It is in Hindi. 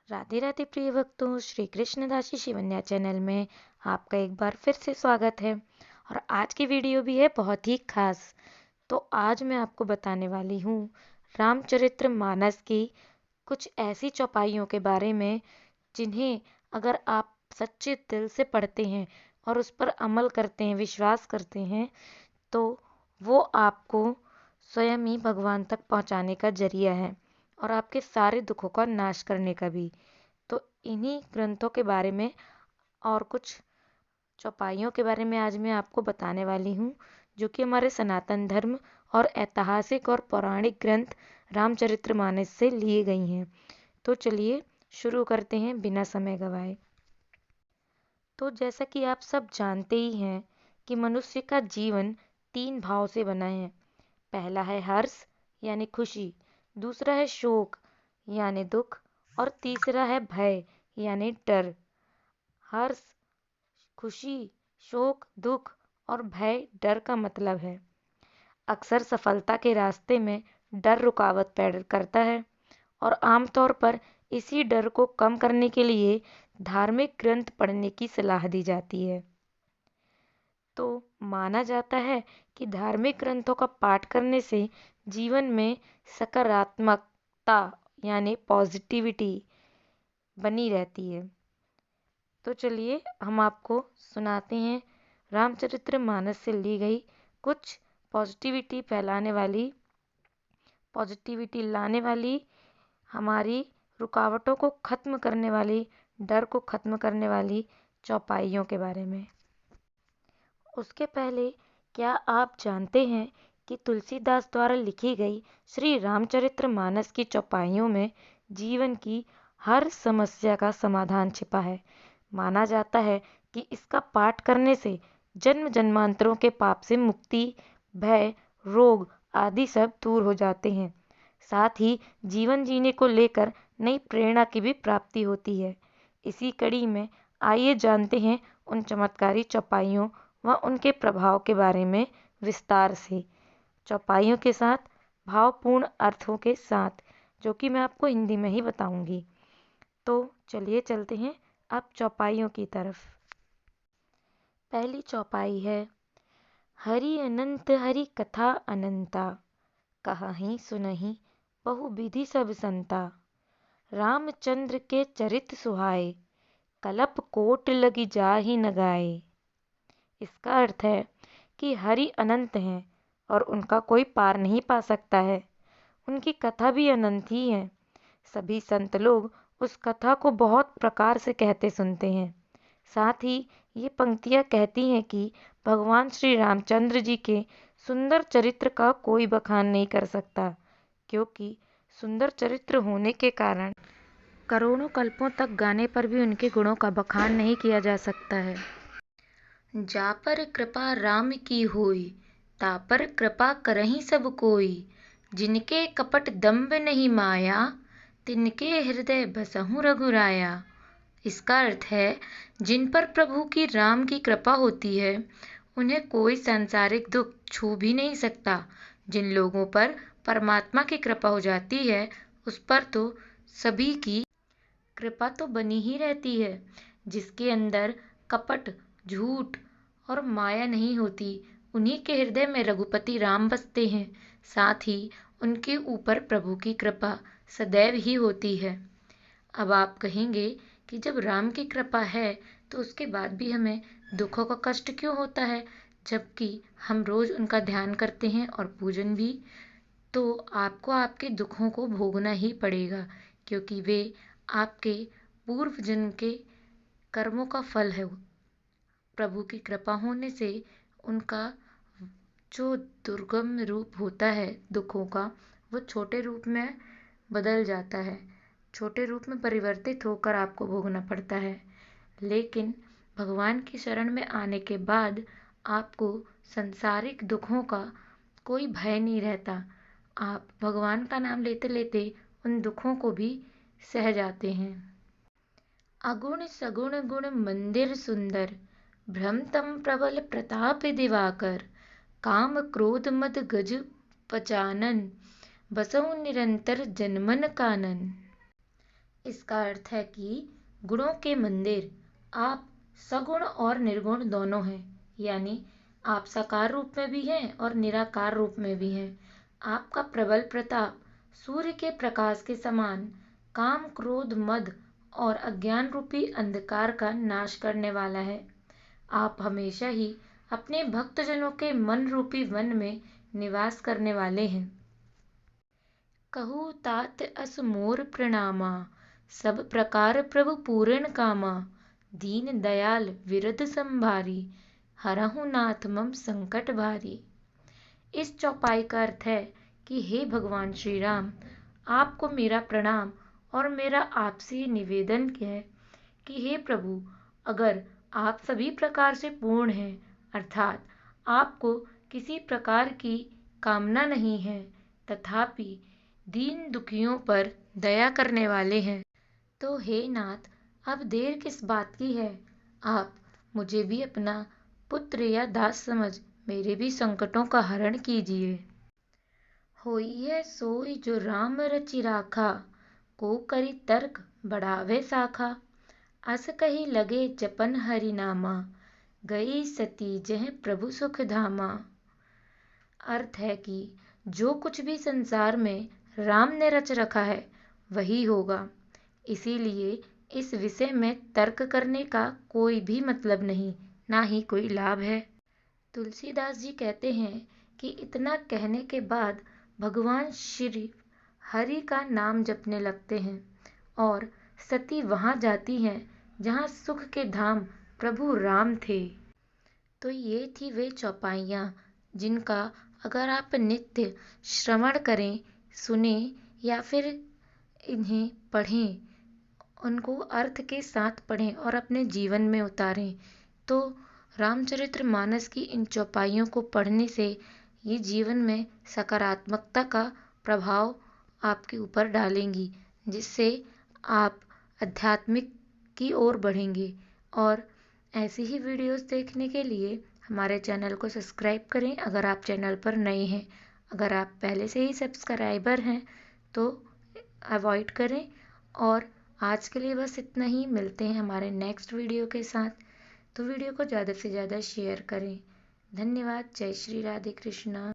राधे राधे प्रिय भक्तों, श्री कृष्णदासी शिवन्या चैनल में आपका एक बार फिर से स्वागत है। और आज की वीडियो भी है बहुत ही खास। तो आज मैं आपको बताने वाली हूँ रामचरित्र मानस की कुछ ऐसी चौपाइयों के बारे में जिन्हें अगर आप सच्चे दिल से पढ़ते हैं और उस पर अमल करते हैं, विश्वास करते हैं, तो वो आपको स्वयं ही भगवान तक पहुंचाने का जरिया है और आपके सारे दुखों का नाश करने का भी। तो इन्हीं ग्रंथों के बारे में और कुछ चौपाइयों के बारे में आज मैं आपको बताने वाली हूँ, जो कि हमारे सनातन धर्म और ऐतिहासिक और पौराणिक ग्रंथ रामचरितमानस से लिए गई हैं। तो चलिए शुरू करते हैं बिना समय गवाए। तो जैसा कि आप सब जानते ही हैं कि मनुष्य का जीवन 3 भाव से बना है। पहला है हर्ष यानी खुशी, दूसरा है शोक यानी दुख और तीसरा है भय यानी डर। हर्ष, खुशी, शोक, दुख और भय, डर का मतलब है अक्सर सफलता के रास्ते में डर रुकावट पैदा करता है और आमतौर पर इसी डर को कम करने के लिए धार्मिक ग्रंथ पढ़ने की सलाह दी जाती है। तो माना जाता है कि धार्मिक ग्रंथों का पाठ करने से जीवन में सकारात्मकता यानी पॉजिटिविटी बनी रहती है। तो चलिए हम आपको सुनाते हैं रामचरितमानस से ली गई कुछ पॉजिटिविटी फैलाने वाली, पॉजिटिविटी लाने वाली, हमारी रुकावटों को खत्म करने वाली, डर को खत्म करने वाली चौपाइयों के बारे में। उसके पहले क्या आप जानते हैं कि तुलसीदास द्वारा लिखी गई श्री रामचरितमानस की चौपाइयों में जीवन की हर समस्या का समाधान छिपा है। माना जाता है कि इसका पाठ करने से जन्म जन्मांतरों के पाप से मुक्ति, भय, रोग आदि सब दूर हो जाते हैं। साथ ही जीवन जीने को लेकर नई प्रेरणा की भी प्राप्ति होती है। इसी कड़ी में आइए जानते हैं उन चमत्कारी चौपाइयों व उनके प्रभाव के बारे में विस्तार से, चौपाइयों के साथ, भावपूर्ण अर्थों के साथ, जो कि मैं आपको हिंदी में ही बताऊंगी। तो चलिए चलते हैं अब चौपाइयों की तरफ। पहली चौपाई है हरि अनंत हरि कथा अनंता, कहाहि सुनहि बहु विधि सब संता। रामचंद्र के चरित सुहाए, कलप कोट लगी जाहि न गाए। इसका अर्थ है कि हरि अनंत हैं और उनका कोई पार नहीं पा सकता है। उनकी कथा भी अनंत ही है। सभी संत लोग उस कथा को बहुत प्रकार से कहते सुनते हैं। साथ ही ये पंक्तियाँ कहती हैं कि भगवान श्री रामचंद्र जी के सुंदर चरित्र का कोई बखान नहीं कर सकता, क्योंकि सुंदर चरित्र होने के कारण करोड़ों कल्पों तक गाने पर भी उनके गुणों का बखान नहीं किया जा सकता है। जा पर कृपा राम की होई, ता पर कृपा करहि सब कोई। जिनके कपट दंभ नहीं माया, तिनके हृदय बसहु रघुराया। इसका अर्थ है जिन पर प्रभु की राम की कृपा होती है उन्हें कोई सांसारिक दुख छू भी नहीं सकता। जिन लोगों पर परमात्मा की कृपा हो जाती है उस पर तो सभी की कृपा तो बनी ही रहती है। जिसके अंदर कपट, झूठ और माया नहीं होती, उन्हीं के हृदय में रघुपति राम बसते हैं। साथ ही उनके ऊपर प्रभु की कृपा सदैव ही होती है। अब आप कहेंगे कि जब राम की कृपा है तो उसके बाद भी हमें दुखों का कष्ट क्यों होता है, जबकि हम रोज उनका ध्यान करते हैं और पूजन भी। तो आपको आपके दुखों को भोगना ही पड़ेगा, क्योंकि वे आपके पूर्व जन्म के कर्मों का फल है। प्रभु की कृपा होने से उनका जो दुर्गम रूप होता है दुखों का, वो छोटे रूप में बदल जाता है, छोटे रूप में परिवर्तित होकर आपको भोगना पड़ता है। लेकिन भगवान की शरण में आने के बाद आपको संसारिक दुखों का कोई भय नहीं रहता। आप भगवान का नाम लेते लेते उन दुखों को भी सह जाते हैं। अगुण सगुण गुण मंदिर सुंदर, भ्रमतम प्रबल प्रताप दिवाकर। काम क्रोध मद गज पचानन, बसहु निरंतर जनमन कानन। इसका अर्थ है कि गुणों के मंदिर आप सगुण और निर्गुण दोनों हैं, यानी आप साकार रूप में भी हैं और निराकार रूप में भी हैं। आपका प्रबल प्रताप सूर्य के प्रकाश के समान काम, क्रोध, मद और अज्ञान रूपी अंधकार का नाश करने वाला है। आप हमेशा ही अपने भक्तजनों के मन रूपी वन में निवास करने वाले हैं। कहूँ तात अस मोर प्रणामा, सब प्रकार प्रभु पूर्ण कामा, दीन दयाल विरध संभारी, हरहु नाथ मम संकट भारी। इस चौपाई का अर्थ है कि हे भगवान श्री राम, आपको मेरा प्रणाम और मेरा आपसे निवेदन है कि हे प्रभु, अगर आप सभी प्रकार से पूर्ण हैं, अर्थात आपको किसी प्रकार की कामना नहीं है, तथापि दीन दुखियों पर दया करने वाले हैं, तो हे नाथ, अब देर किस बात की है। आप मुझे भी अपना पुत्र या दास समझ मेरे भी संकटों का हरण कीजिए। होई है सोई जो राम रचि राखा, को करी तर्क बढ़ावे साखा, अस कही लगे जपन हरि नामा, गई सती जह प्रभु सुख धामा। अर्थ है कि जो कुछ भी संसार में राम ने रच रखा है वही होगा, इसीलिए इस विषय में तर्क करने का कोई भी मतलब नहीं, ना ही कोई लाभ है। तुलसीदास जी कहते हैं कि इतना कहने के बाद भगवान श्री हरि का नाम जपने लगते हैं और सती वहाँ जाती हैं जहाँ सुख के धाम प्रभु राम थे। तो ये थी वे चौपाइयाँ जिनका अगर आप नित्य श्रवण करें, सुने या फिर इन्हें पढ़ें, उनको अर्थ के साथ पढ़ें और अपने जीवन में उतारें, तो रामचरितमानस की इन चौपाइयों को पढ़ने से ये जीवन में सकारात्मकता का प्रभाव आपके ऊपर डालेंगी, जिससे आप आध्यात्मिक की ओर बढ़ेंगे। और ऐसी ही वीडियोस देखने के लिए हमारे चैनल को सब्सक्राइब करें अगर आप चैनल पर नए हैं। अगर आप पहले से ही सब्सक्राइबर हैं तो अवॉइड करें। और आज के लिए बस इतना ही, मिलते हैं हमारे नेक्स्ट वीडियो के साथ। तो वीडियो को ज़्यादा से ज़्यादा शेयर करें। धन्यवाद। जय श्री राधे कृष्णा।